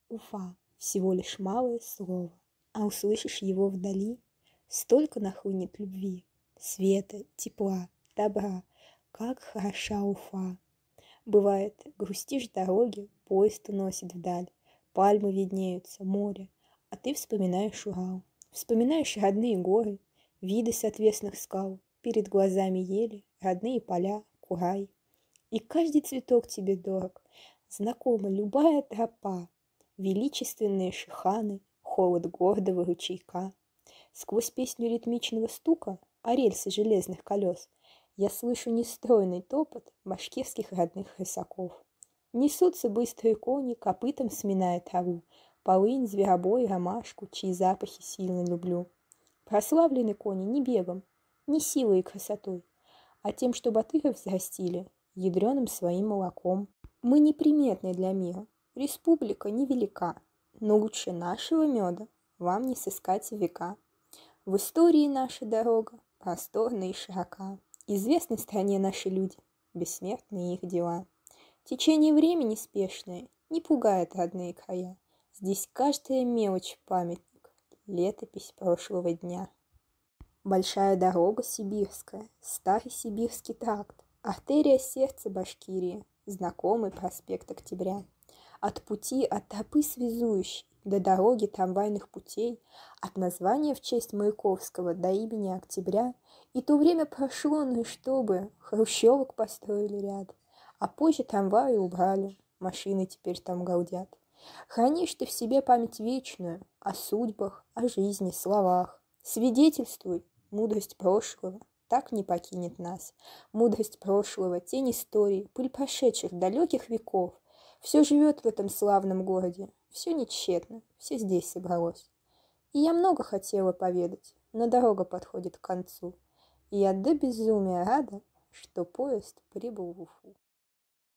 Уфа — всего лишь малое слово, а услышишь его вдали, столько нахлынет любви, света, тепла, добра. Как хороша Уфа! Бывает, грустишь дороги, поезд уносит вдаль, пальмы виднеются, море, а ты вспоминаешь Урал, вспоминаешь родные горы, виды с отвесных скал, перед глазами ели, родные поля, курай. И каждый цветок тебе дорог, знакома любая тропа, величественные шиханы, холод гордого ручейка. Сквозь песню ритмичного стука о рельсы железных колес я слышу нестройный топот башкирских родных рысаков. Несутся быстрые кони, копытом сминая траву, полынь, зверобой, ромашку, чьи запахи сильно люблю. Прославлены кони не бегом, не силой и красотой, а тем, что батыры взрастили ядреным своим молоком. Мы неприметны для мира, республика невелика, но лучше нашего меда вам не сыскать века. В истории наша дорога просторна и широка, известны стране наши люди, бессмертны их дела. Течение времени спешное не пугает родные края, здесь каждая мелочь памятник, летопись прошлого дня. Большая дорога сибирская, старый сибирский тракт, артерия сердца Башкирии, знакомый проспект Октября. От пути, от тропы связующей до дороги трамвайных путей, от названия в честь Маяковского до имени Октября, и то время прошло, ну и чтобы, хрущевок построили ряд, а позже трамваи убрали, машины теперь там галдят. Хранишь ты в себе память вечную о судьбах, о жизни, словах. Свидетельствуй, мудрость прошлого так не покинет нас. Мудрость прошлого, тень истории, пыль прошедших далеких веков. Все живет в этом славном городе, все не тщетно, все здесь собралось. И я много хотела поведать, но дорога подходит к концу, и я до безумия рада, что поезд прибыл в Уфу.